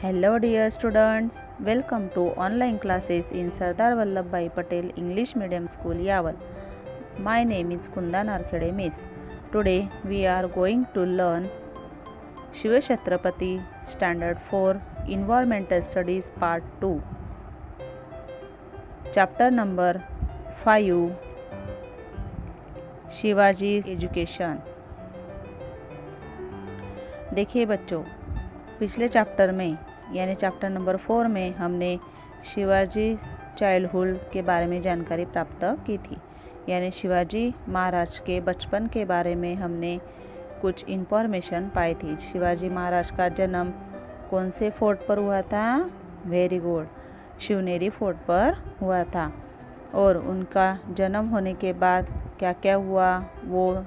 Hello dear students, welcome to online classes in Sardar Vallabhbhai Patel English Medium School Yaval. My name is Kundan Arkhede Miss. Today we are going to learn Shiva Chhatrapati Standard 4 Environmental Studies Part 2. Chapter number 5 Shivaji's education. देखिए बच्चों, पिछले chapter में यानी chapter number 4 में हमने Shivaji childhood के बारे में जानकारी प्राप्त की थी। यानी शिवाजी महाराज के बचपन के बारे में हमने कुछ इन्फॉर्मेशन पाई थी। शिवाजी महाराज का जन्म कौन से फोर्ट पर हुआ था? वेरी गुड, शिवनेरी फोर्ट पर हुआ था। और उनका जन्म होने के बाद क्या क्या हुआ, वो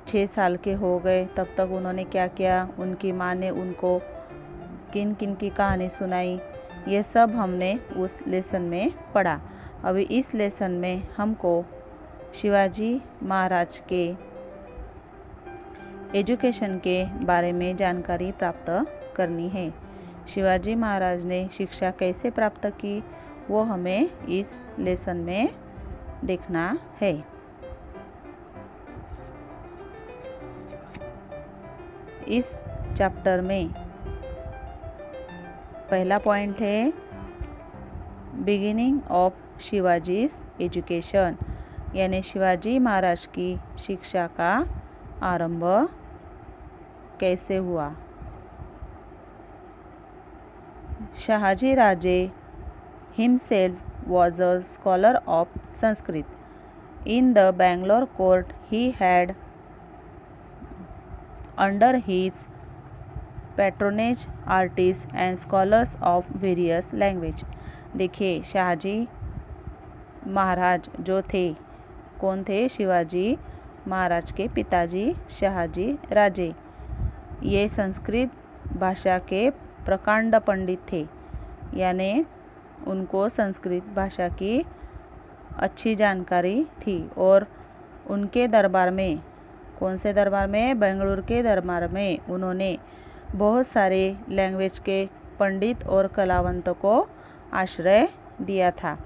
6 साल के हो गए तब तक उन्होंने क्या किया, उनकी माँ ने उनको किन किन की कहानी सुनाई, ये सब हमने उस लेसन में पढ़ा। अभी इस लेसन में हमको शिवाजी महाराज के एजुकेशन के बारे में जानकारी प्राप्त करनी है। शिवाजी महाराज ने शिक्षा कैसे प्राप्त की वो हमें इस लेसन में देखना है। इस चैप्टर में पहला पॉइंट है बिगिनिंग ऑफ शिवाजी's एजुकेशन, यानी शिवाजी महाराज की शिक्षा का आरंभ कैसे हुआ। शहाजी राजे himself was a scholar of Sanskrit. In the Bangalore court, he had under his patronage artists and scholars of various language. देखिए, शाहजी महाराज जो थे, कौन थे? शिवाजी महाराज के पिताजी शहाजी राजे। ये संस्कृत भाषा के प्रकांड पंडित थे, यानी उनको संस्कृत भाषा की अच्छी जानकारी थी। और उनके दरबार में, कौन से दरबार में? बेंगलुरु के दरबार में उन्होंने बहुत सारे लैंग्वेज के पंडित और कलावंतों को आश्रय दिया था।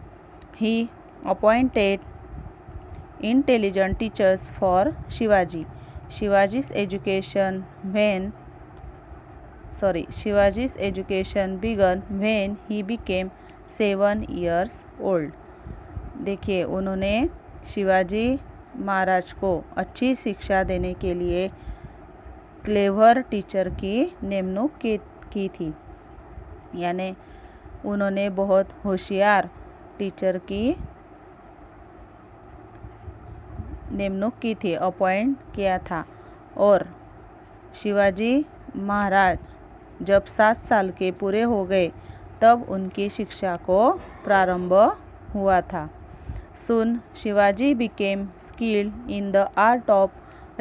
He appointed intelligent teachers for Shivaji. Shivaji's education began when he became 7 years old. देखिए, उन्होंने शिवाजी महाराज को अच्छी शिक्षा देने के लिए क्लेवर टीचर की नियुक्ति की थी। यानी उन्होंने बहुत होशियार टीचर की नियुक्ति की थी, अपॉइंट किया था। और शिवाजी महाराज जब 7 साल के पूरे हो गए तब उनकी शिक्षा को प्रारंभ हुआ था। Soon Shivaji became skilled in the art of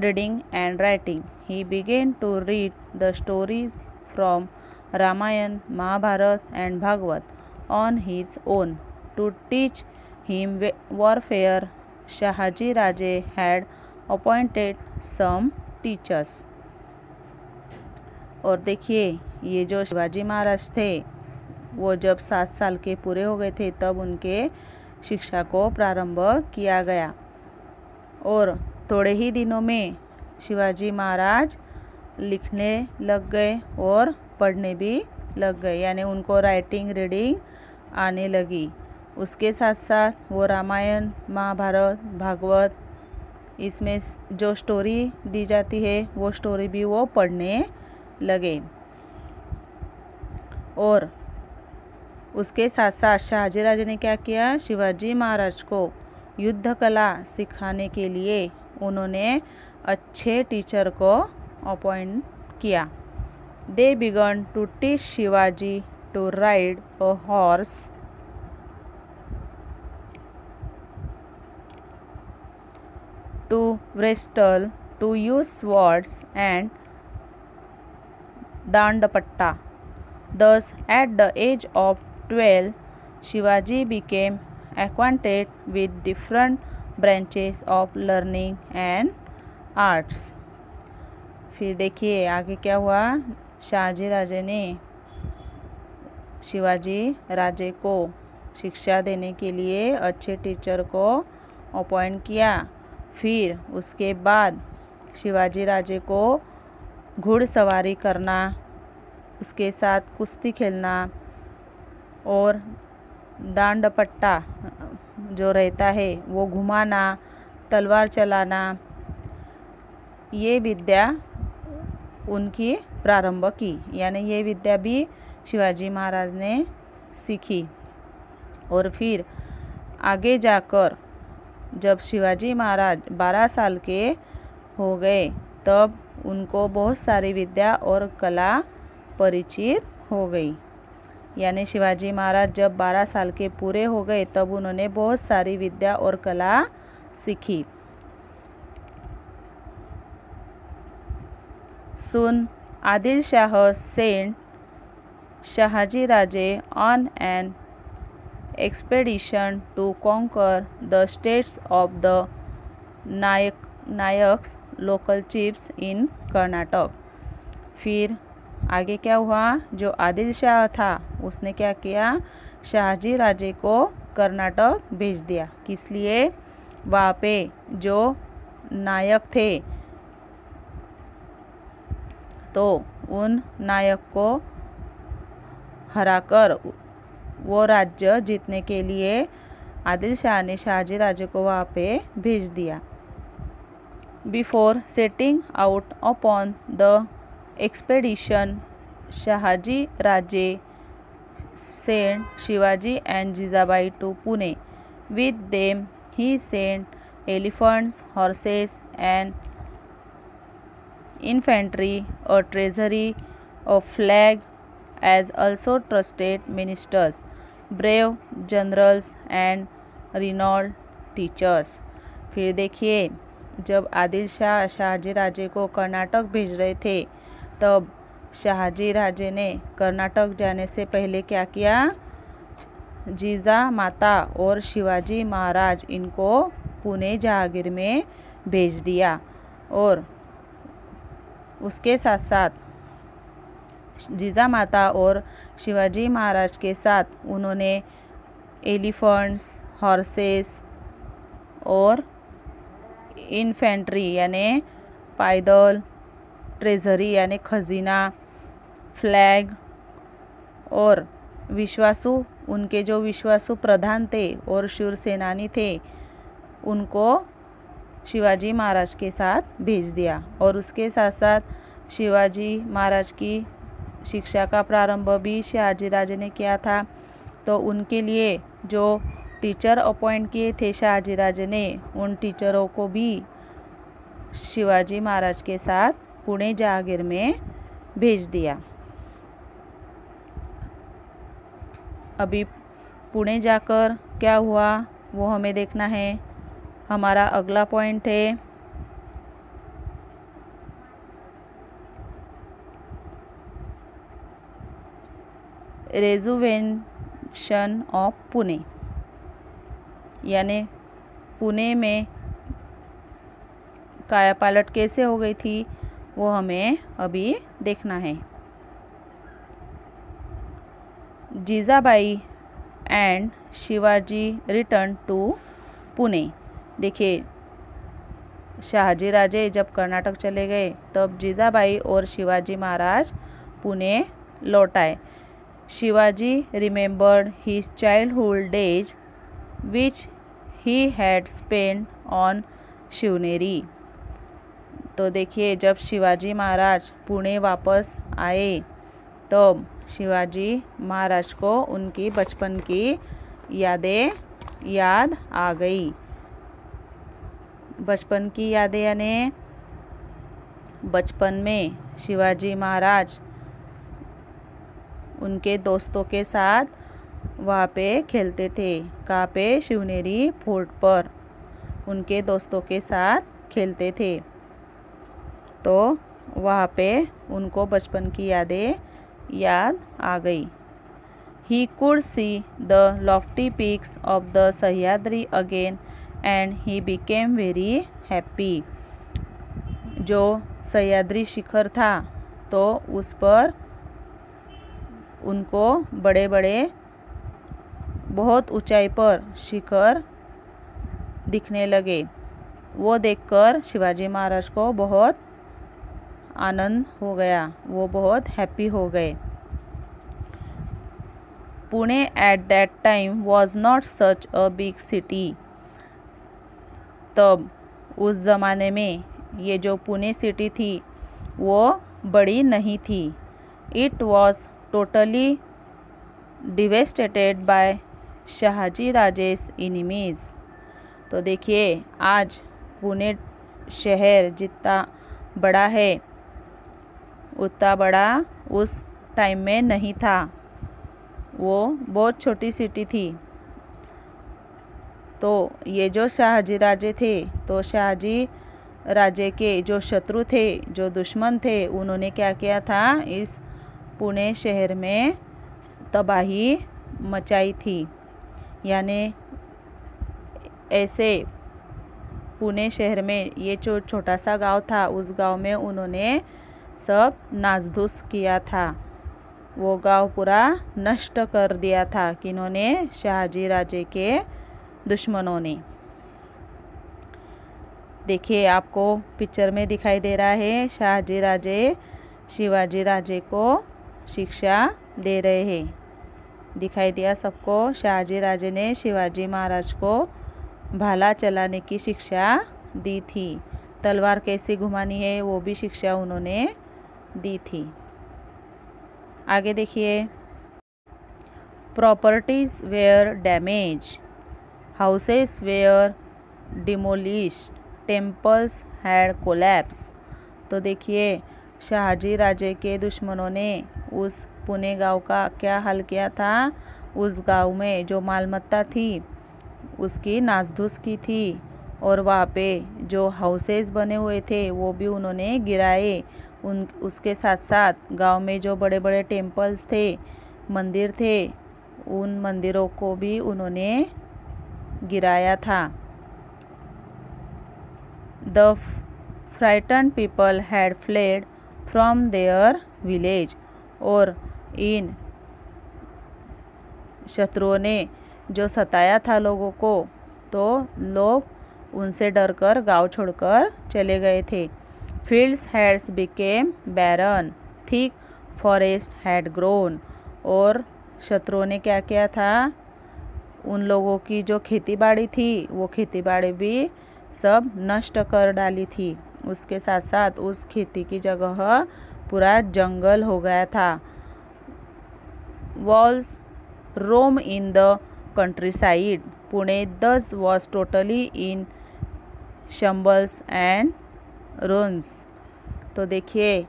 reading and writing. He began to read the stories from Ramayana, Mahabharata and Bhagavad on his own. To teach him warfare, Shahaji Raje had appointed some teachers. और देखिए, ये जो शिवाजी महाराज थे वो जब 7 साल के पूरे हो गए थे तब उनके शिक्षा को प्रारंभ किया गया। और थोड़े ही दिनों में शिवाजी महाराज लिखने लग गए और पढ़ने भी लग गए, यानी उनको राइटिंग रीडिंग आने लगी। उसके साथ साथ वो रामायण, महाभारत, भागवत, इसमें जो स्टोरी दी जाती है वो स्टोरी भी वो पढ़ने लगे। और उसके साथ साथ शहाजी राजे ने क्या किया? शिवाजी महाराज को युद्ध कला सिखाने के लिए उन्होंने अच्छे टीचर को अपॉइंट किया। They began to teach Shivaji to ride a horse, to wrestle, to use swords and dandapatta. Thus, at the age of 12, Shivaji became acquainted with different branches of learning and arts. फिर देखिए आगे क्या हुआ। शाहजी राजे ने शिवाजी राजे को शिक्षा देने के लिए अच्छे टीचर को अपॉइंट किया। फिर उसके बाद शिवाजी राजे को घुड़सवारी करना, उसके साथ कुश्ती खेलना और दांडपट्टा जो रहता है वो घुमाना, तलवार चलाना, ये विद्या उनकी प्रारंभ की। यानी ये विद्या भी शिवाजी महाराज ने सीखी। और फिर आगे जाकर जब शिवाजी महाराज 12 साल के हो गए तब उनको बहुत सारी विद्या और कला परिचित हो गई। यानी शिवाजी महाराज जब 12 साल के पूरे हो गए तब उन्होंने बहुत सारी विद्या और कला सीखी। Soon Adil Shah sent Shahaji Raje on an expedition to conquer the states of the Nayaks, local chiefs in Karnataka. फिर आगे क्या हुआ, जो आदिल शाह था उसने क्या किया, शाहजी राजे को कर्नाटक भेज दिया। किस लिए, वहाँ पे जो नायक थे तो उन नायक को हराकर वो राज्य जीतने के लिए आदिल शाह ने शाहजी राजे को वहाँ पे भेज दिया। Before setting out upon the expedition Shahaji Raje sent Shivaji and Jijabai to Pune. With them he sent elephants, horses and infantry, a treasury, a flag, as also trusted ministers, brave generals and renowned teachers। फिर देखिए, जब आदिल शाह शाहजी राजे को कर्नाटक भेज रहे थे तब शाहजी राजे ने कर्नाटक जाने से पहले क्या किया, जीजा माता और शिवाजी महाराज इनको पुणे जहांगीर में भेज दिया। और उसके साथ साथ जीजा माता और शिवाजी महाराज के साथ उन्होंने एलिफेंट्स, हॉर्सेस और इन्फेंट्री यानी पैदल, ट्रेजरी यानी खजीना, फ्लैग और विश्वासु, उनके जो विश्वासु प्रधान थे और शूर सेनानी थे उनको शिवाजी महाराज के साथ भेज दिया। और उसके साथ साथ शिवाजी महाराज की शिक्षा का प्रारंभ भी शाहजी राजे ने किया था। तो उनके लिए जो टीचर अपॉइंट किए थे शाहजी राजे ने, उन टीचरों को भी शिवाजी महाराज के साथ पुणे जहांगीर में भेज दिया। अभी पुणे जाकर क्या हुआ वो हमें देखना है। हमारा अगला पॉइंट है रेजुवेशन ऑफ पुणे, यानी पुणे में कायापालट कैसे हो गई थी वो हमें अभी देखना है। Jijabai and Shivaji return to Pune. देखिए, शाहजी राजे जब कर्नाटक चले गए तब जीजाबाई और शिवाजी महाराज पुणे लौट आए। Shivaji remembered his childhood days which he had spent on Shivneri. तो देखिए, जब शिवाजी महाराज पुणे वापस आए तब शिवाजी महाराज को उनकी बचपन की यादें याद आ गई। बचपन की यादें यानी बचपन में शिवाजी महाराज उनके दोस्तों के साथ वहाँ पे खेलते थे। कहाँ पे, शिवनेरी फोर्ट पर उनके दोस्तों के साथ खेलते थे। तो वहाँ पे उनको बचपन की यादें याद आ गई। He could see the lofty peaks of the Sahyadri again and he became very happy। जो सह्याद्री शिखर था तो उस पर उनको बड़े बड़े बहुत ऊंचाई पर शिखर दिखने लगे। वो देखकर शिवाजी महाराज को बहुत आनंद हो गया, वो बहुत हैप्पी हो गए। Pune at that time was not such a big city. तब उस ज़माने में ये जो पुणे सिटी थी वो बड़ी नहीं थी। It was totally devastated by Shahaji Raje's enemies. तो देखिए आज पुणे शहर जितना बड़ा है उतना बड़ा उस टाइम में नहीं था, वो बहुत छोटी सिटी थी। तो ये जो शहाजी राजे थे, तो शहाजी राजे के जो शत्रु थे, जो दुश्मन थे, उन्होंने क्या किया था, इस पुणे शहर में तबाही मचाई थी। यानी ऐसे पुणे शहर में ये जो छोटा सा गांव था, उस गांव में उन्होंने सब नासधूस किया था। वो गांव पूरा नष्ट कर दिया था किन्होंने, शहाजी राजे के दुश्मनों ने। देखिए आपको पिक्चर में दिखाई दे रहा है शहाजी राजे शिवाजी राजे को शिक्षा दे रहे हैं। दिखाई दिया सबको, शहाजी राजे ने शिवाजी महाराज को भाला चलाने की शिक्षा दी थी। तलवार कैसे घुमानी है वो भी शिक्षा उन्होंने दी थी। आगे देखिए, properties were damage, houses were demolished, temples had collapse. तो देखिए शहाजी राजे के दुश्मनों ने उस पुणे गांव का क्या हाल किया था। उस गांव में जो मालमत्ता थी उसकी नासधूस की थी, और वहाँ पे जो हाउसेस बने हुए थे वो भी उन्होंने गिराए। उसके साथ साथ गांव में जो बड़े बड़े टेम्पल्स थे, मंदिर थे, उन मंदिरों को भी उन्होंने गिराया था। The frighten people had fled from their village. और इन शत्रुओं ने जो सताया था लोगों को, तो लोग उनसे डरकर गांव छोड़कर चले गए थे। Fields had became barren, thick forest had grown. और शत्रुओं ने क्या किया था, उन लोगों की जो खेती बाड़ी थी वो खेती बाड़ी भी सब नष्ट कर डाली थी। उसके साथ साथ उस खेती की जगह पूरा जंगल हो गया था। Walls roam in the countryside. Pune thus was totally in shambles and ruins. तो देखिए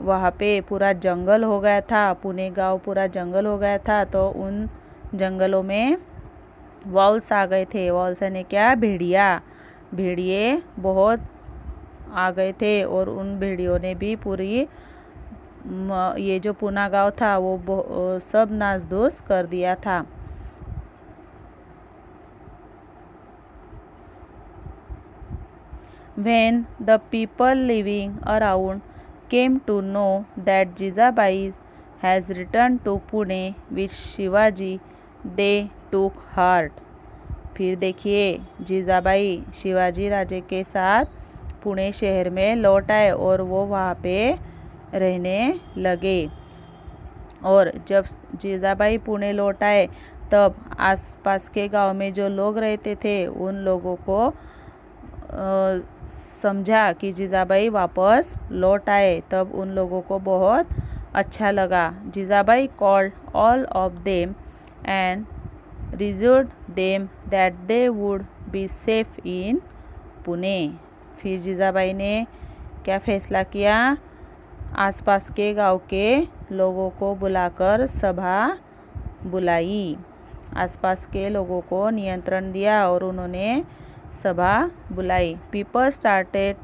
वहाँ पे पूरा जंगल हो गया था, पुणे गांव पूरा जंगल हो गया था। तो उन जंगलों में वॉल्स आ गए थे। वॉल्स यानी क्या, भेड़िए बहुत आ गए थे, और उन भेड़ियों ने भी पूरी ये जो पुणे गांव था वो सब नासधूस कर दिया था। When the people living around came to know that Jijabai has returned to Pune with Shivaji, they took heart. फिर देखिए जीजाबाई शिवाजी राजे के साथ पुणे शहर में लौट आए और वो वहाँ पे रहने लगे। और जब जीजाबाई पुणे लौट आए तब आसपास के गांव में जो लोग रहते थे उन लोगों को समझा कि जीजाबाई वापस लौट आए। तब उन लोगों को बहुत अच्छा लगा। Jijabai called all of them and reassured them that they would be safe in Pune. फिर जीजाबाई ने क्या फैसला किया, आसपास के गांव के लोगों को बुलाकर सभा बुलाई। आसपास के लोगों को नियंत्रण दिया और उन्होंने सभा बुलाई। People started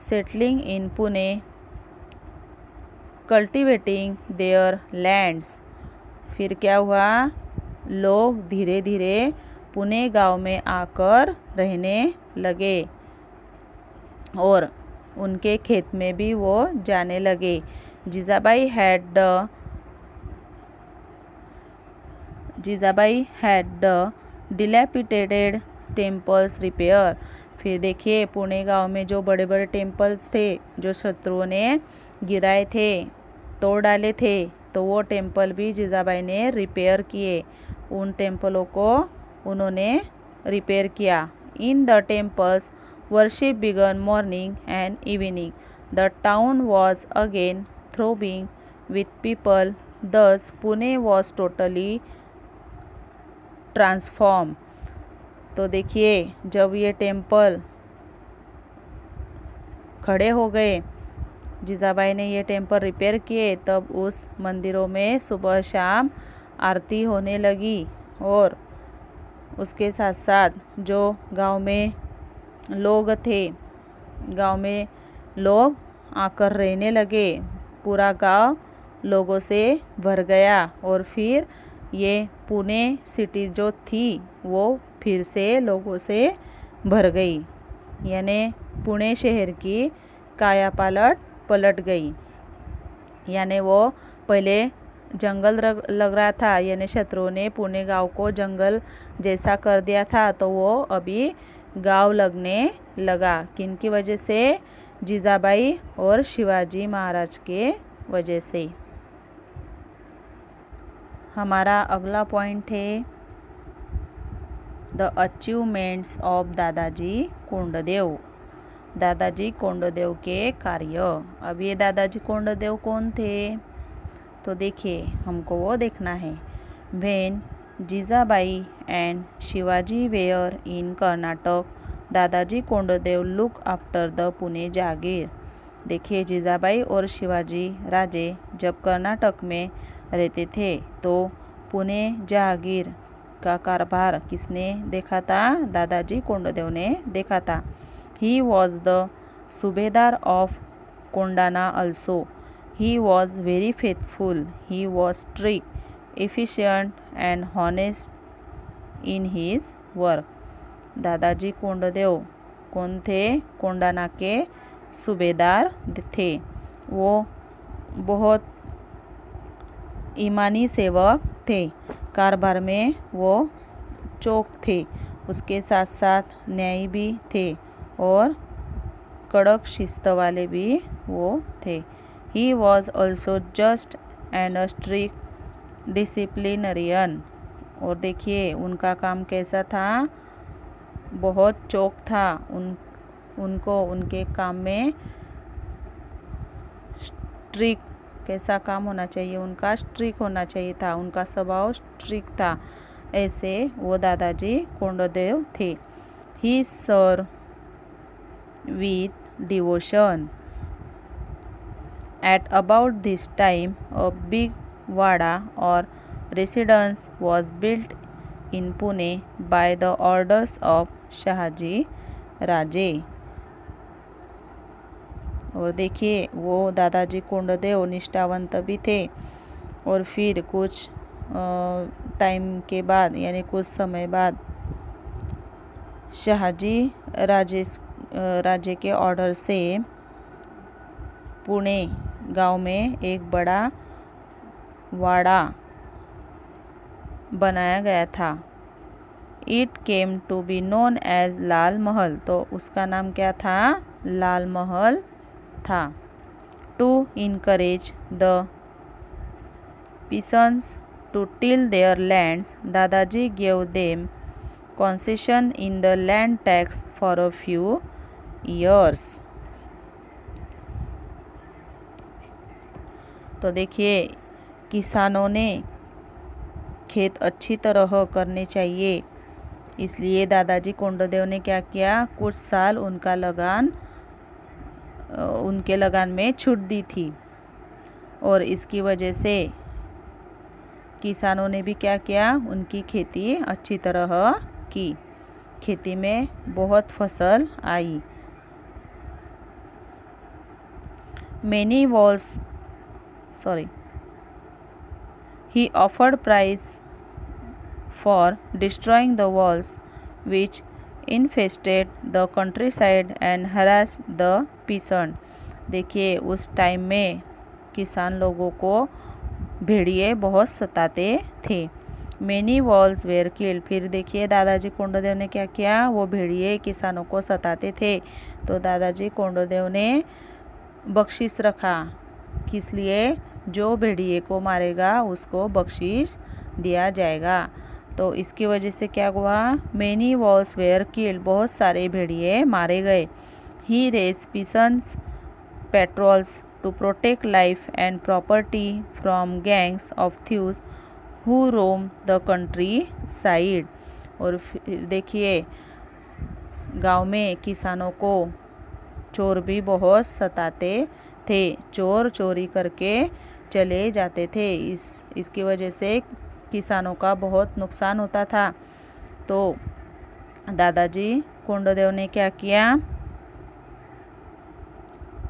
settling in Pune, cultivating there lands. फिर क्या हुआ, लोग धीरे धीरे पुणे गांव में आकर रहने लगे और उनके खेत में भी वो जाने लगे। Jijabai had the Jijabai had the dilapidated temples repair. फिर देखिए पुणे गांव में जो बड़े बड़े टेम्पल्स थे जो शत्रुओं ने गिराए थे, तोड़ डाले थे, तो वो टेम्पल भी जीजाबाई ने रिपेयर किए। उन टेम्पलों को उन्होंने रिपेयर किया। In the temples worship began morning and evening. The town was again throbbing with people. Thus Pune was totally transform. तो देखिए जब ये टेम्पल खड़े हो गए, जीजाबाई ने ये टेम्पल रिपेयर किए, तब उस मंदिरों में सुबह शाम आरती होने लगी। और उसके साथ साथ जो गांव में लोग थे, गांव में लोग आकर रहने लगे। पूरा गांव लोगों से भर गया और फिर ये पुणे सिटी जो थी वो फिर से लोगों से भर गई, यानी पुणे शहर की काया पलट गई। यानी वो पहले जंगल लग रहा था, यानी शत्रुओं ने पुणे गांव को जंगल जैसा कर दिया था, तो वो अभी गांव लगने लगा। किनकी वजह से? जीजाबाई और शिवाजी महाराज के वजह से। हमारा अगला पॉइंट है द अचीवमेंट्स ऑफ दादाजी कोंडदेव। दादाजी कोंडदेव के कार्य। अब ये दादाजी कोंडदेव कौन थे? तो देखिए हमको वो देखना है। When Jijabai and Shivaji were in Karnataka, Dadaji Konddev look after the Pune jagir. देखिए जीजाबाई और शिवाजी राजे जब कर्नाटक में रहते थे तो पुणे जहागीर का कारभार किसने देखा था? दादाजी कोंडदेव ने देखा था। ही वॉज द सूबेदार of Kondana also. He was very faithful. He was strict, efficient and honest in his work. दादाजी कोंडदेव कौन थे? कोंडाना के सूबेदार थे। वो बहुत ईमानी सेवक थे, कारोबार में वो चौक थे, उसके साथ साथ न्यायी भी थे और कड़क शिस्त वाले भी वो थे। He was also just and a strict disciplinarian. और देखिए उनका काम कैसा था? बहुत चौक था। उनको उनके काम में स्ट्रिक्ट, कैसा काम होना चाहिए? उनका स्ट्रिक्ट होना चाहिए था, उनका स्वभाव स्ट्रिक्ट था। ऐसे वो दादाजी कोंडदेव थे। He served with devotion. At about this time, a big vada or residence was built in Pune by the orders of Shahaji Raje. और देखिए वो दादाजी कोंडदेव निष्ठावंत भी थे और फिर कुछ टाइम के बाद, यानी कुछ समय बाद, शाहजी राजे के ऑर्डर से पुणे गांव में एक बड़ा वाड़ा बनाया गया था। It came to be known as Lal Mahal. तो उसका नाम क्या था? लाल महल था। To encourage the peasants to till their lands, दादाजी gave them concession in the land tax for a few years. तो देखिए किसानों ने खेत अच्छी तरह करने चाहिए, इसलिए दादाजी कोंडदेव ने क्या किया? कुछ साल उनके लगान में छूट दी थी और इसकी वजह से किसानों ने भी क्या किया? उनकी खेती अच्छी तरह की। खेती में बहुत फसल आई। He offered price for destroying the walls which infested the countryside and harassed the peasant. देखिए उस टाइम में किसान लोगों को भेड़िए बहुत सताते थे। Many wolves were killed। फिर देखिए दादाजी कोंडदेव ने क्या किया, वो भेड़िए किसानों को सताते थे, तो दादाजी कोंडदेव ने बख्शिश रखा। किस लिए? जो भेड़िए को मारेगा उसको बख्शिश दिया जाएगा। तो इसकी वजह से क्या हुआ, Many wolves were killed, बहुत सारे भेड़िए मारे गए। He raised peasants patrols to protect life and property from gangs of thieves who roam the countryside। और फिर देखिए गांव में किसानों को चोर भी बहुत सताते थे, चोर चोरी करके चले जाते थे। इसकी वजह से किसानों का बहुत नुकसान होता था। तो दादाजी कोंडदेव ने क्या किया,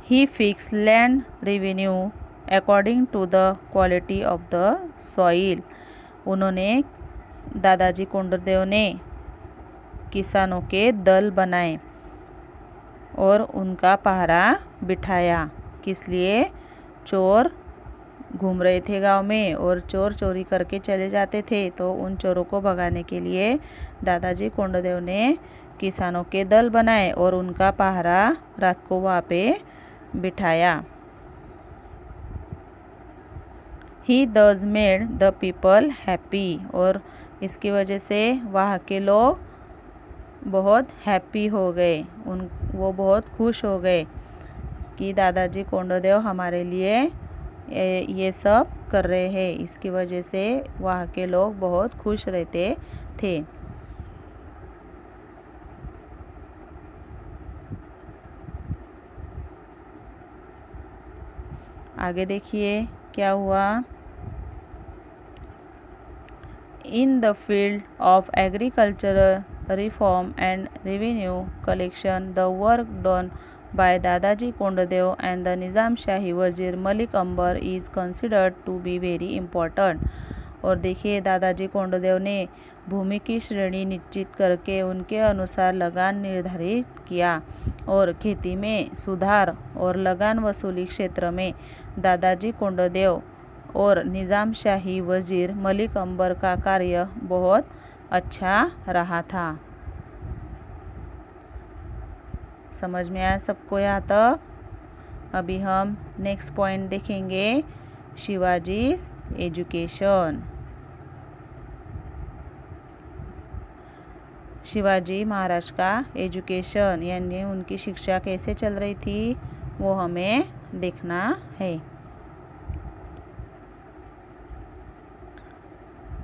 He fixed land revenue according to the quality of the soil। उन्होंने दादाजी कोंडदेव ने किसानों के दल बनाए और उनका पहरा बिठाया। किस लिए? चोर घूम रहे थे गांव में और चोर चोरी करके चले जाते थे, तो उन चोरों को भगाने के लिए दादाजी कोंडदेव ने किसानों के दल बनाए और उनका पहरा रात को वहाँ पे बिठाया। He thus made the people happy। और इसकी वजह से वहाँ के लोग बहुत हैप्पी हो गए, वो बहुत खुश हो गए कि दादाजी कोंडदेव हमारे लिए ये सब कर रहे हैं। इसकी वजह से वहाँ के लोग बहुत खुश रहते थे। आगे देखिए क्या हुआ, in the field of agricultural reform and revenue collection the work done by दादाजी कोंडदेव and the निज़ाम शाही वजीर मलिक अंबर is considered to be very important। और देखिए दादाजी कोंडदेव ने भूमि की श्रेणी निश्चित करके उनके अनुसार लगान निर्धारित किया और खेती में सुधार और लगान वसूली क्षेत्र में दादाजी कोंडदेव और निज़ाम शाही वजीर मलिक अंबर का कार्य बहुत अच्छा रहा था। समझ में आया सबको यहाँ तक? अभी हम नेक्स्ट पॉइंट देखेंगे, शिवाजी एजुकेशन। शिवाजी महाराज का एजुकेशन यानी उनकी शिक्षा कैसे चल रही थी वो हमें देखना है।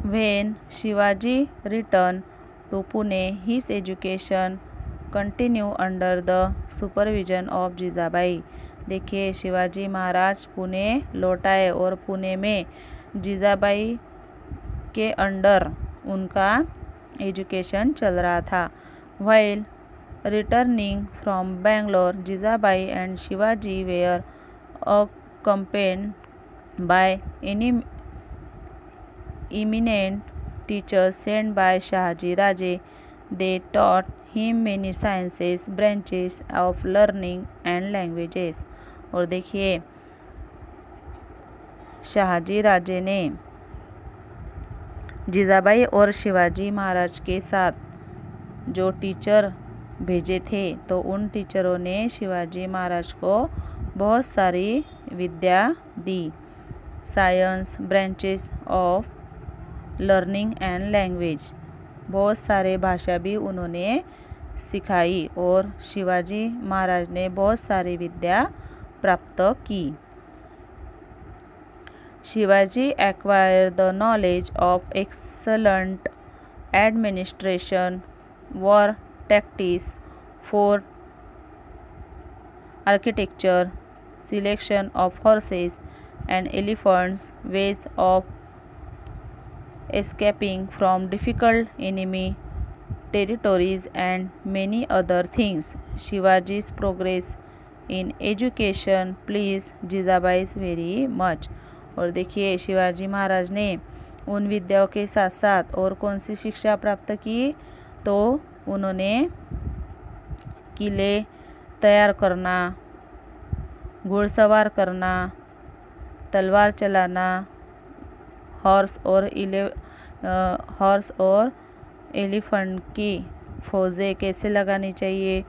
When Shivaji returned to Pune, his education continued under the supervision of Jijabai. देखिए शिवाजी महाराज पुणे लौट आए और पुणे में जीजाबाई के अंडर उनका एजुकेशन चल रहा था। While returning from Bangalore, Jijabai and Shivaji were accompanied by eminent teachers sent by Shahaji Raje। They taught him many sciences, branches of learning and languages। और देखिए शाहजी राजे ने जीजाबाई और शिवाजी महाराज के साथ जो टीचर भेजे थे, तो उन टीचरों ने शिवाजी महाराज को बहुत सारी विद्या दी। Science, branches of learning and language, बहुत सारे भाषा भी उन्होंने सिखाई और शिवाजी महाराज ने बहुत सारी विद्या प्राप्त की। Shivaji acquired the knowledge of excellent administration, war tactics for architecture, selection of horses and elephants, ways of escaping from difficult enemy territories and many other things। Shivaji's progress in education pleased Jijabai very much। और देखिए शिवाजी महाराज ने उन विद्याओं के साथ साथ और कौन सी शिक्षा प्राप्त की, तो उन्होंने किले तैयार करना, घुड़सवार करना, तलवार चलाना, हॉर्स और हॉर्स और एलिफेंट की फौजें कैसे लगानी चाहिए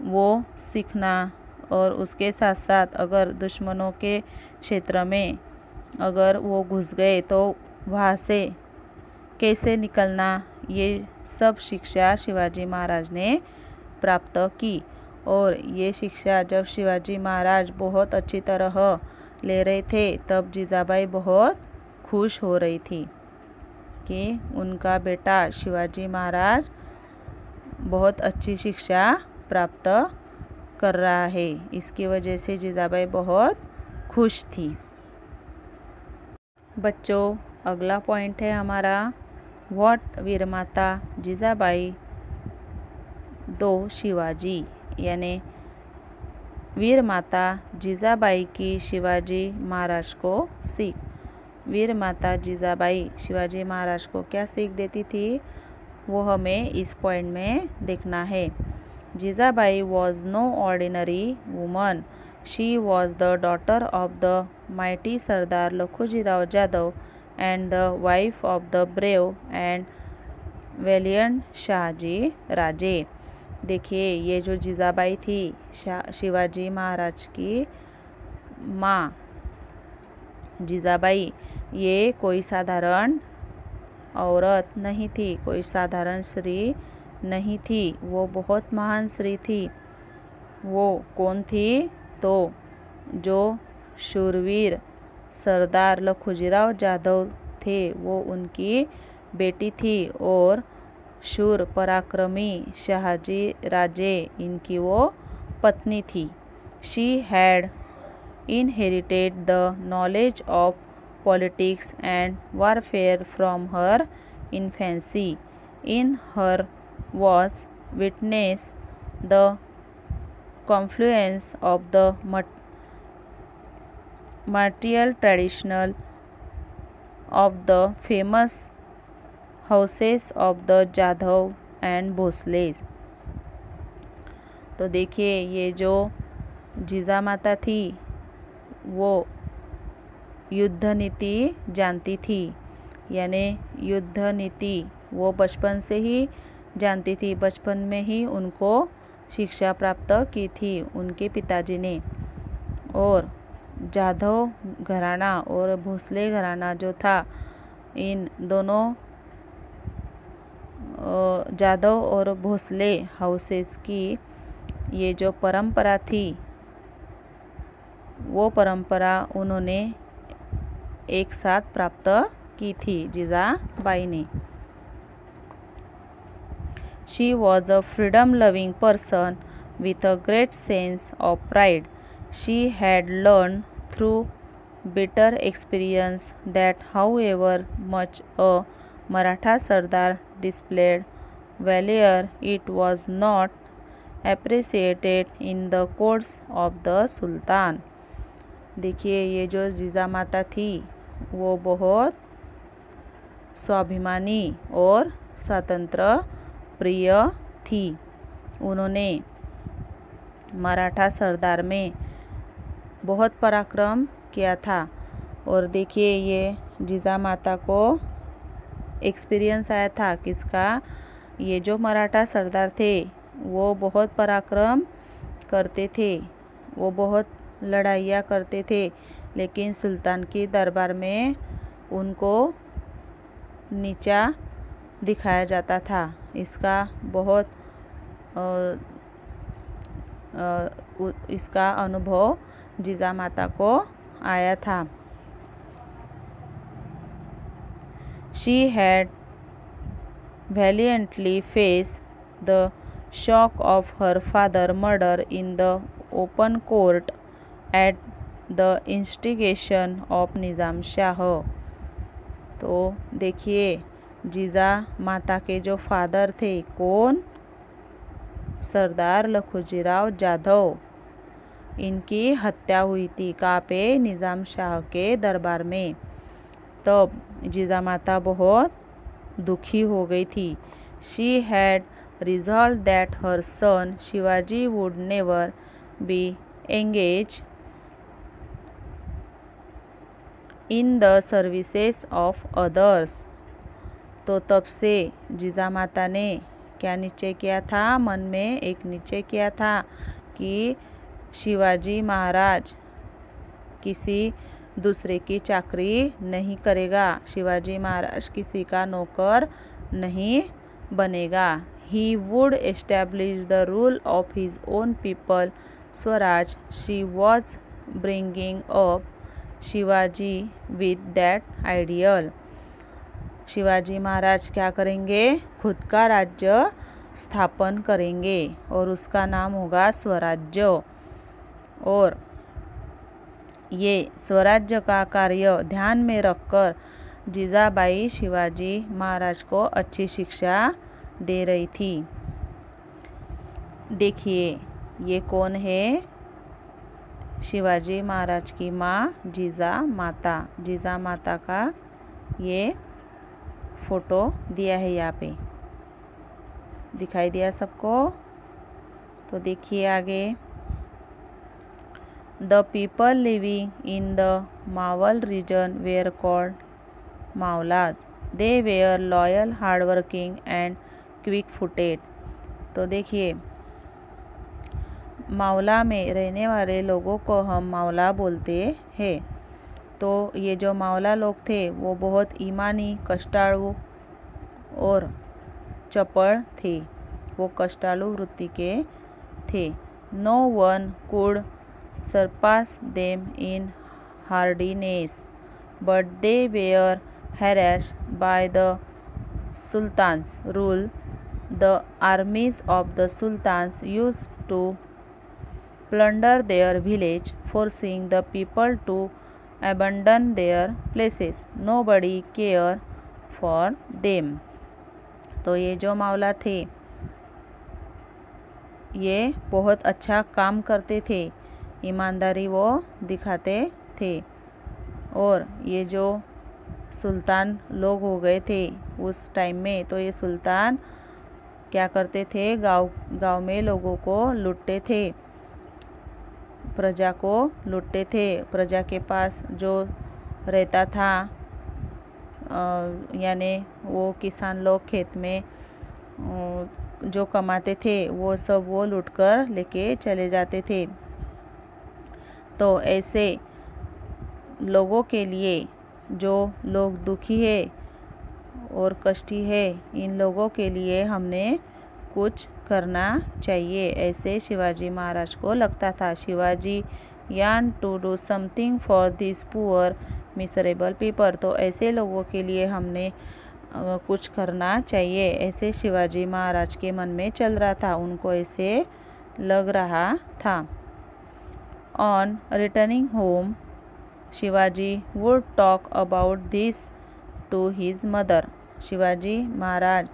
वो सीखना, और उसके साथ साथ अगर दुश्मनों के क्षेत्र में अगर वो घुस गए तो वहाँ से कैसे निकलना, ये सब शिक्षा शिवाजी महाराज ने प्राप्त की। और ये शिक्षा जब शिवाजी महाराज बहुत अच्छी तरह ले रहे थे तब जीजाबाई बहुत खुश हो रही थी कि उनका बेटा शिवाजी महाराज बहुत अच्छी शिक्षा प्राप्त कर रहा है। इसकी वजह से जीजाबाई बहुत खुश थी। बच्चों, अगला पॉइंट है हमारा व्हाट वीरमाता जीजाबाई दो शिवाजी, यानी वीर माता जीजाबाई की शिवाजी महाराज को सीख। वीर माता जीजाबाई शिवाजी महाराज को क्या सीख देती थी वो हमें इस पॉइंट में देखना है। Jijabai was no ordinary woman, she was the daughter of the mighty sardar Lakhujirao Jadhav and the wife of the brave and valiant Shahaji Raje. देखिए, ये जो जीजाबाई थी शिवाजी महाराज की माँ जीजाबाई, ये कोई साधारण औरत नहीं थी, कोई साधारण स्त्री नहीं थी, वो बहुत महान स्त्री थी। वो कौन थी? तो जो शूरवीर सरदार लखुजीराव जाधव थे वो उनकी बेटी थी, और शूर पराक्रमी शाहजी राजे इनकी वो पत्नी थी। She had inherited the knowledge of politics and warfare from her infancy. In her was witness the confluence of the material traditional of the famous houses of the Jadhav and Bhosale. तो देखिए, ये जो जीजा माता थी वो युद्ध नीति जानती थी, यानी युद्ध नीति वो बचपन से ही जानती थी। बचपन में ही उनको शिक्षा प्राप्त की थी उनके पिताजी ने। और जाधव घराना और भोसले घराना जो था, इन दोनों जाधव और भोसले हाउसेस की ये जो परंपरा थी वो परंपरा उन्होंने एक साथ प्राप्त की थी जीजाबाई ने। She was a freedom-loving person with a great sense of pride. She had learned through bitter experience that however much a Maratha Sardar displayed valor, it was not appreciated in the courts of the Sultan. देखिए, ये जो जीजा माता थी वो बहुत स्वाभिमानी और स्वतंत्र प्रिय थी। उन्होंने मराठा सरदार में बहुत पराक्रम किया था। और देखिए, ये जीजा माता को एक्सपीरियंस आया था किसका? ये जो मराठा सरदार थे वो बहुत पराक्रम करते थे, वो बहुत लड़ाइयाँ करते थे, लेकिन सुल्तान की दरबार में उनको नीचा दिखाया जाता था। इसका बहुत इसका अनुभव जीजा माता को आया था। She had valiantly faced the shock of her father's murder in the open court at the instigation of निज़ाम शाह। तो देखिए, जीजा माता के जो फादर थे, कौन? सरदार लखुजीराव जाधव, इनकी हत्या हुई थी। कहाँ पे? निज़ाम शाह के दरबार में। तब जीजा माता बहुत दुखी हो गई थी। She had resolved that her son Shivaji would never be engaged in the services of others. तो तब से जिजामाता ने क्या निश्चय किया था, मन में एक निश्चय किया था कि शिवाजी महाराज किसी दूसरे की चाकरी नहीं करेगा, शिवाजी महाराज किसी का नौकर नहीं बनेगा। He would establish the rule of his own people, Swaraj. She was bringing up Shivaji with that ideal. Shivaji Maharaj क्या करेंगे, खुद का राज्य स्थापन करेंगे और उसका नाम होगा स्वराज्य। और ये स्वराज्य का कार्य ध्यान में रखकर जीजाबाई शिवाजी महाराज को अच्छी शिक्षा दे रही थी। देखिए ये कौन है, शिवाजी महाराज की माँ जीजामाता। जीजामाता का ये फोटो दिया है, यहाँ पे दिखाई दिया सबको। तो देखिए आगे, the people living in the Maval region were called Mavalas. They were loyal, hardworking and quick footed. तो देखिए मावला में रहने वाले लोगों को हम मावला बोलते हैं। तो ये जो मावला लोग थे वो बहुत ईमानी, कष्टालु और चपड़ थे, वो कष्टालु वृत्ति के थे। No one could surpass them in hardiness, but they were harassed by the sultan's rule. The armies of the sultans used to plunder their village, forcing the people to abandon their places. Nobody cared for them. तो ये जो मावला थे ये बहुत अच्छा काम करते थे, ईमानदारी वो दिखाते थे। और ये जो सुल्तान लोग हो गए थे उस टाइम में, तो ये सुल्तान क्या करते थे, गांव में लोगों को लूटते थे, प्रजा को लूटते थे। प्रजा के पास जो रहता था, यानी वो किसान लोग खेत में जो कमाते थे वो सब वो लूटकर लेके चले जाते थे। तो ऐसे लोगों के लिए, जो लोग दुखी है और कष्टी है, इन लोगों के लिए हमने कुछ करना चाहिए, ऐसे शिवाजी महाराज को लगता था। Shivaji yearn to do something for this poor miserable people. तो ऐसे लोगों के लिए हमने कुछ करना चाहिए, ऐसे शिवाजी महाराज के मन में चल रहा था, उनको ऐसे लग रहा था। On returning home Shivaji would talk about this to his mother. Shivaji Maharaj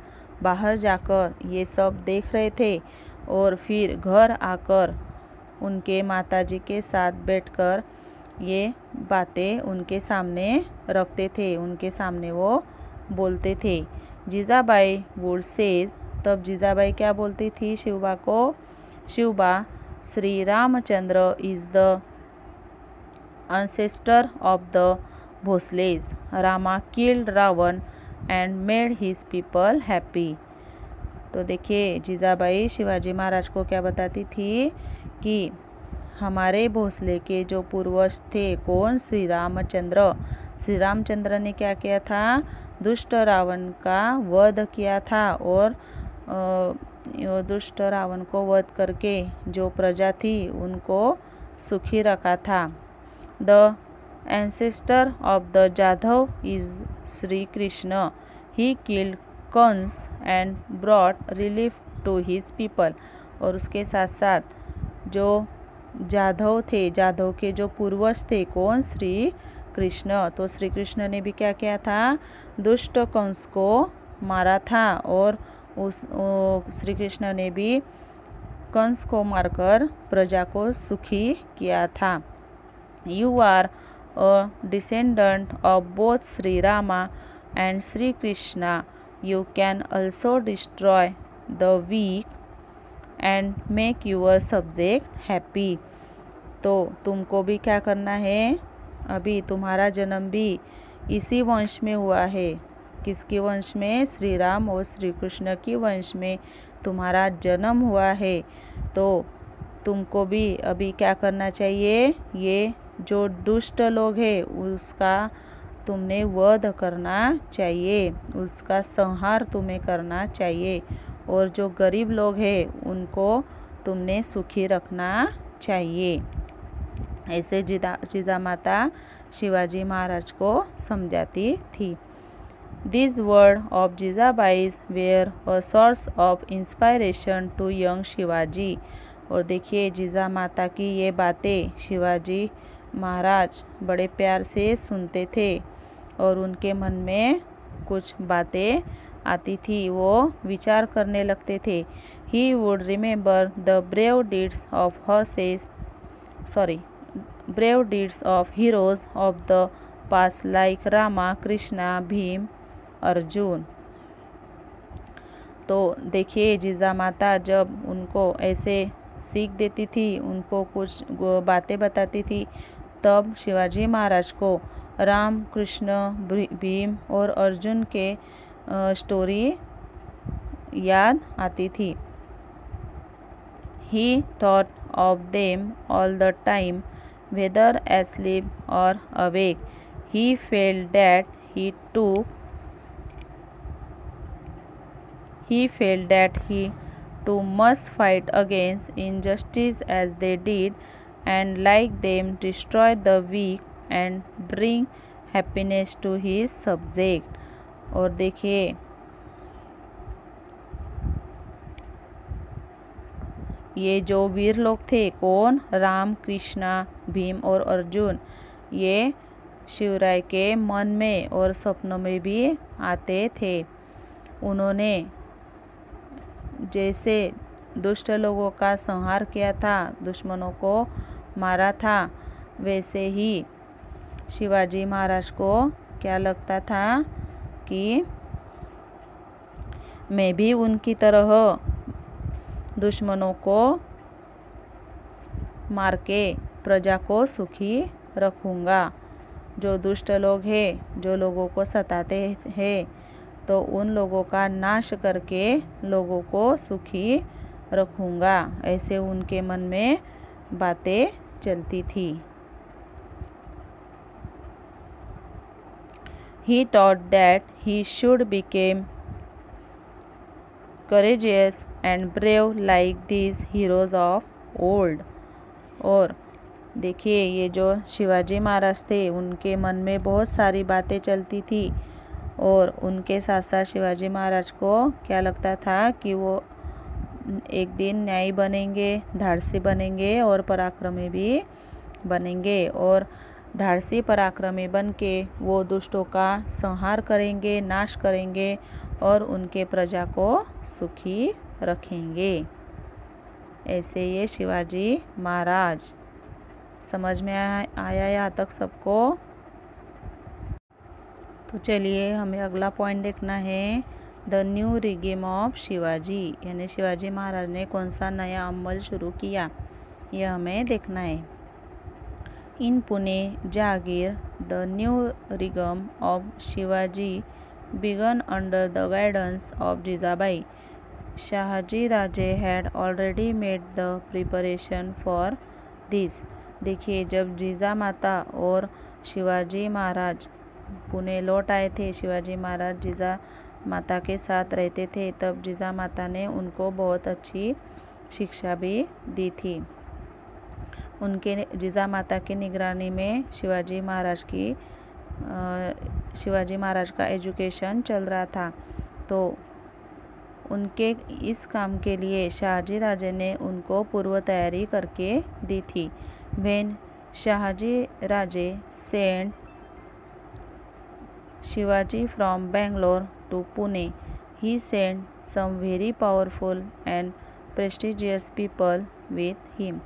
बाहर जाकर ये सब देख रहे थे और फिर घर आकर उनके माताजी के साथ बैठकर ये बातें उनके सामने रखते थे, उनके सामने वो बोलते थे। जीजाबाई would say, तब जीजाबाई क्या बोलती थी शिवबा को, Shivba, Shri Ramchandra is the ancestor of the Bhosles. Rama killed Ravan and made his people happy. तो देखिए जीजाबाई शिवाजी महाराज को क्या बताती थी कि हमारे भोसले के जो पूर्वज थे, कौन, श्री रामचंद्र। श्री रामचंद्र ने क्या किया था, दुष्ट रावण का वध किया था और दुष्ट रावण को वध करके जो प्रजा थी उनको सुखी रखा था। The ancestor of the Jadhav is Sri Krishna. He killed Kans and brought relief to his people. और उसके साथ साथ जो जाधव थे, जाधव के जो पूर्वज थे, कौन, श्री कृष्ण। तो श्री कृष्ण ने भी क्या किया था, दुष्ट कंस को मारा था और उस श्री कृष्ण ने भी कंस को मारकर प्रजा को सुखी किया था। You are a descendant of both Sri Rama and Sri Krishna. You can also destroy the weak and make your subject happy. तो तुमको भी क्या करना है, अभी तुम्हारा जन्म भी इसी वंश में हुआ है, किसके वंश में? श्री राम और श्री कृष्ण की वंश में तुम्हारा जन्म हुआ है, तो तुमको भी अभी क्या करना चाहिए? ये जो दुष्ट लोग हैं उसका तुमने वध करना चाहिए, उसका संहार तुम्हें करना चाहिए, और जो गरीब लोग हैं उनको तुमने सुखी रखना चाहिए। ऐसे जिजामाता शिवाजी महाराज को समझाती थी। These words of Jizabai were a source of inspiration to young Shivaji. और देखिए जीजा माता की ये बातें शिवाजी महाराज बड़े प्यार से सुनते थे और उनके मन में कुछ बातें आती थी, वो विचार करने लगते थे। He would remember the brave deeds of heroes of the past like Rama, Krishna, Bhim, Arjun. तो देखिए जीजा माता जब उनको ऐसे सीख देती थी, उनको कुछ बातें बताती थी, तब शिवाजी महाराज को राम, कृष्ण, भीम और अर्जुन के स्टोरी याद आती थी। He thought of them all the time, whether asleep or awake. He felt that he too must fight against injustice as they did, and like them destroy the weak and bring happiness to his subject। और देखिए ये जो वीर लोग थे, कौन? राम, कृष्णा, भीम और अर्जुन, ये शिवराय के मन में और सपनों में भी आते थे। उन्होंने जैसे दुष्ट लोगों का संहार किया था, दुश्मनों को मारा था, वैसे ही शिवाजी महाराज को क्या लगता था कि मैं भी उनकी तरह दुश्मनों को मार के प्रजा को सुखी रखूँगा। जो दुष्ट लोग हैं, जो लोगों को सताते हैं, तो उन लोगों का नाश करके लोगों को सुखी रखूँगा। ऐसे उनके मन में बातें चलती थी। He taught that he should become courageous and brave like these heroes of old। और देखिए ये जो शिवाजी महाराज थे, उनके मन में बहुत सारी बातें चलती थी, और उनके साथ साथ शिवाजी महाराज को क्या लगता था कि वो एक दिन न्यायी बनेंगे, धाड़सी बनेंगे और पराक्रमी भी बनेंगे, और धाड़सी पराक्रमी बन के वो दुष्टों का संहार करेंगे, नाश करेंगे और उनके प्रजा को सुखी रखेंगे। ऐसे ये शिवाजी महाराज। समझ में आया यहाँ तक सबको? तो चलिए हमें अगला पॉइंट देखना है, द न्यू रिगेम ऑफ शिवाजी, यानी शिवाजी महाराज ने कौन सा नया अमल शुरू किया, यह हमें देखना है। In Pune jagir the new regime of Shivaji began under the guidance of Jizabai. Shahaji Raje had already made the preparation for this। देखिए जब जीजा माता और शिवाजी महाराज पुणे लौट आए थे, शिवाजी महाराज जीजा माता के साथ रहते थे, तब जीजा माता ने उनको बहुत अच्छी शिक्षा भी दी थी। उनके जीजा माता की निगरानी में शिवाजी महाराज का एजुकेशन चल रहा था, तो उनके इस काम के लिए शाहजी राजे ने उनको पूर्व तैयारी करके दी थी। When Shahaji Raje sent Shivaji from Bangalore to Pune, he sent some very powerful and prestigious people with him।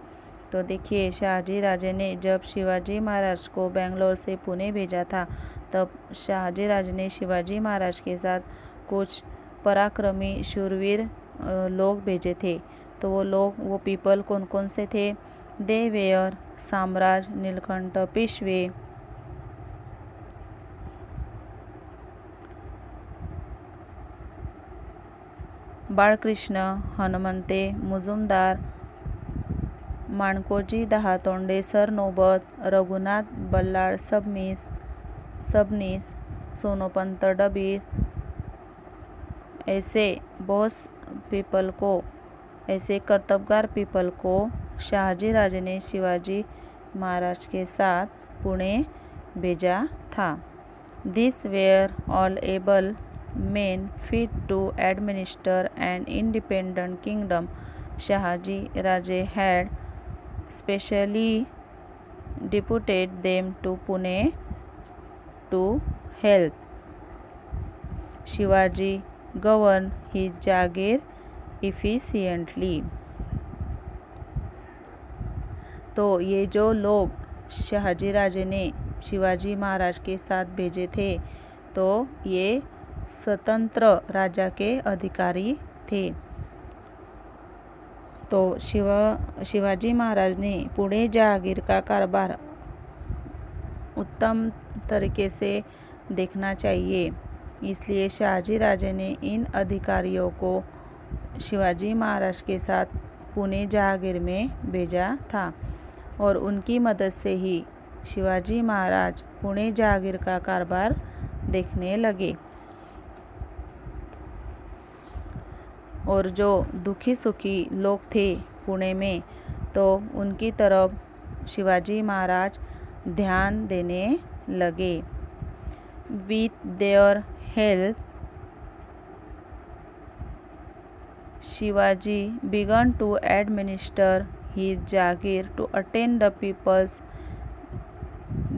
तो देखिए शाहजी राजे ने जब शिवाजी महाराज को बेंगलोर से पुणे भेजा था, तब शाहजी राजे ने शिवाजी महाराज के साथ कुछ पराक्रमी शूरवीर लोग भेजे थे। तो वो पीपल कौन कौन से थे? दे वेयर साम्राज नीलकंठ पेशवे, बाळकृष्ण हनुमंते मुजुमदार, माणकोजी दहातोंडे सरनोबत, रघुनाथ बल्लाळ सबनीस, सोनोपंत डबीर, ऐसे बॉस पीपल को, ऐसे कर्तव्यगार पीपल को शहाजी राजे ने शिवाजी महाराज के साथ पुणे भेजा था। These were all able men fit to administer an independent kingdom. Shahaji Raje had specially deputed them to Pune to help Shivaji govern his Jagir efficiently. तो ये जो लोग शहाजी राजे ने शिवाजी महाराज के साथ भेजे थे तो ये स्वतंत्र राजा के अधिकारी थे। तो शिवाजी महाराज ने पुणे जहांगीर का कारोबार उत्तम तरीके से देखना चाहिए, इसलिए शहाजी राजे ने इन अधिकारियों को शिवाजी महाराज के साथ पुणे जहांगीर में भेजा था और उनकी मदद से ही शिवाजी महाराज पुणे जहांगीर का कारोबार देखने लगे। और जो दुखी सुखी लोग थे पुणे में तो उनकी तरफ शिवाजी महाराज ध्यान देने लगे। With their help Shivaji began to administer his Jagir to attend the people's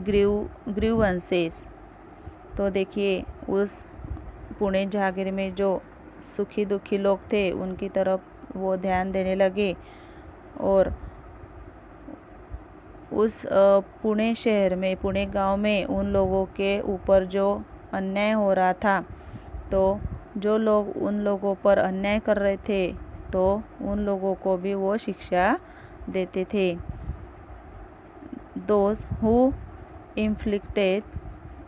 grievances। तो देखिए उस पुणे जहांगीर में जो सुखी दुखी लोग थे उनकी तरफ वो ध्यान देने लगे और उस पुणे शहर में पुणे गांव में उन लोगों के ऊपर जो अन्याय हो रहा था तो जो लोग उन लोगों पर अन्याय कर रहे थे तो उन लोगों को भी वो शिक्षा देते थे। Those who inflicted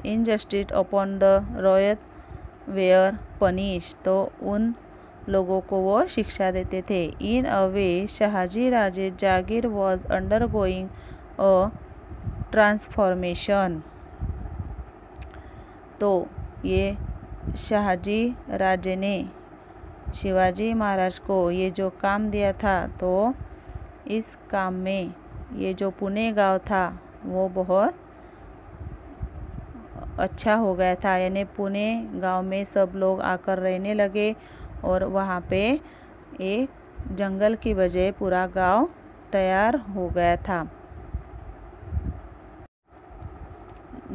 injustice upon the royal were punished। तो उन लोगों को वो शिक्षा देते थे। In a way Shahaji Raje Jagir was undergoing a transformation। तो ये शहाजी राजे ने शिवाजी महाराज को ये जो काम दिया था तो इस काम में ये जो पुणे गांव था वो बहुत अच्छा हो गया था, यानी पुणे गांव में सब लोग आकर रहने लगे और वहाँ पे एक जंगल की वजह पूरा गांव तैयार हो गया था।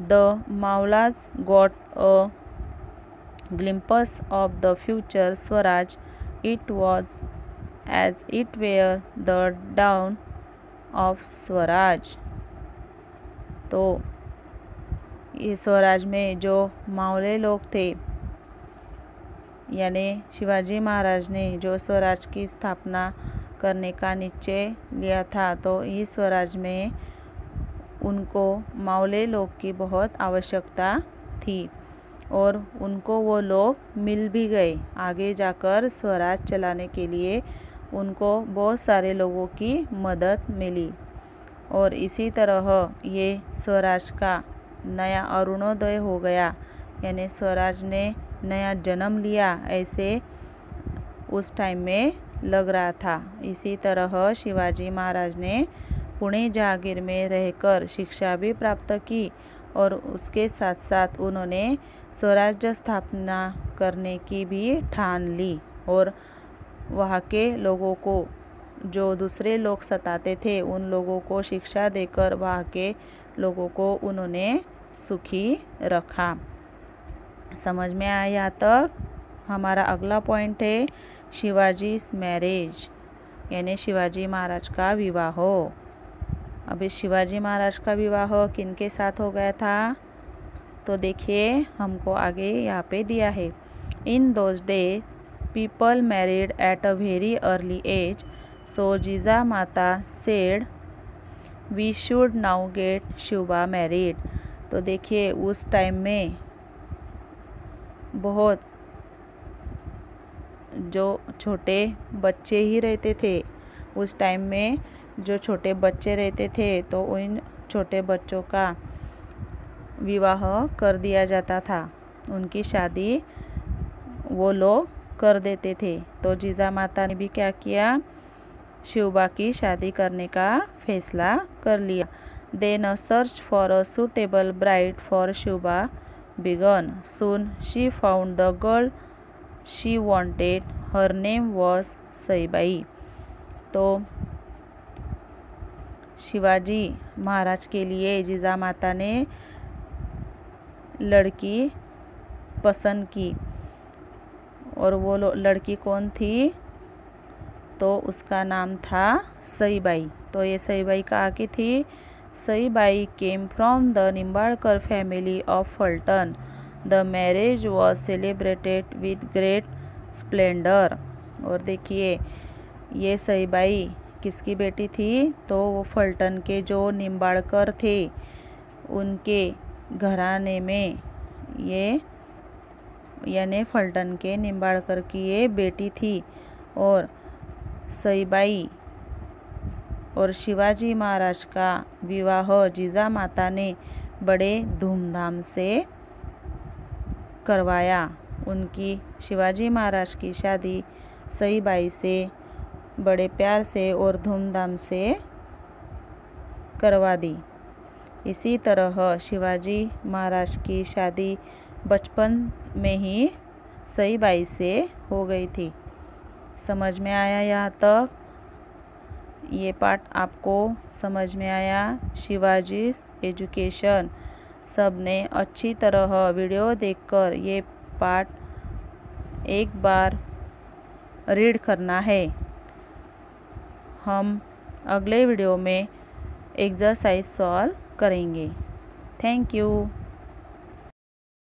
The Maulas got a glimpse of the future Swaraj। It was as it were the dawn of Swaraj। तो ये स्वराज में जो मावले लोग थे यानी शिवाजी महाराज ने जो स्वराज की स्थापना करने का निश्चय लिया था तो इस स्वराज में उनको मावले लोग की बहुत आवश्यकता थी और उनको वो लोग मिल भी गए। आगे जाकर स्वराज चलाने के लिए उनको बहुत सारे लोगों की मदद मिली और इसी तरह ये स्वराज का नया अरुणोदय हो गया, यानी स्वराज ने नया जन्म लिया ऐसे उस टाइम में लग रहा था। इसी तरह शिवाजी महाराज ने पुणे जहांगीर में रहकर शिक्षा भी प्राप्त की और उसके साथ साथ उन्होंने स्वराज्य स्थापना करने की भी ठान ली और वहाँ के लोगों को जो दूसरे लोग सताते थे उन लोगों को शिक्षा देकर वहाँ के लोगों को उन्होंने सुखी रखा। समझ में आया यहाँ तक? हमारा अगला पॉइंट है शिवाजी मैरिज, यानी शिवाजी महाराज का विवाह। अभी शिवाजी महाराज का विवाह किनके साथ हो गया था तो देखिए हमको आगे यहाँ पे दिया है। In those days people married at a very early age, so Jija Mata said we should now get Shubha married. तो देखिए उस टाइम में बहुत जो छोटे बच्चे ही रहते थे, उस टाइम में जो छोटे बच्चे रहते थे तो उन छोटे बच्चों का विवाह कर दिया जाता था, उनकी शादी वो लोग कर देते थे। तो जिजामाता ने भी क्या किया, शिवबा की शादी करने का फैसला कर लिया। Then a search for a suitable bride for Shubha began. Soon she found the girl she wanted. Her name was Saibai. तो शिवाजी महाराज के लिए जिजामाता ने लड़की पसंद की, और वो लड़की कौन थी, तो उसका नाम था सईबाई। तो ये सईबाई कहाँ की थी, Saibai came from the Nimbalkar family of Fulton. The marriage was celebrated with great splendor. और देखिए ये सईबाई किसकी बेटी थी, तो वो फल्टन के जो निम्बाड़कर थे उनके घराने में ये, यानी फल्टन के निम्बाड़कर की ये बेटी थी। और सईबाई और शिवाजी महाराज का विवाह जिजामाता ने बड़े धूमधाम से करवाया। उनकी शिवाजी महाराज की शादी सईबाई से बड़े प्यार से और धूमधाम से करवा दी। इसी तरह शिवाजी महाराज की शादी बचपन में ही सईबाई से हो गई थी। समझ में आया यहाँ तक? ये पार्ट आपको समझ में आया? शिवाजी एजुकेशन सब ने अच्छी तरह वीडियो देखकर ये पार्ट एक बार रीड करना है। हम अगले वीडियो में एक्सरसाइज सॉल्व करेंगे। Thank you.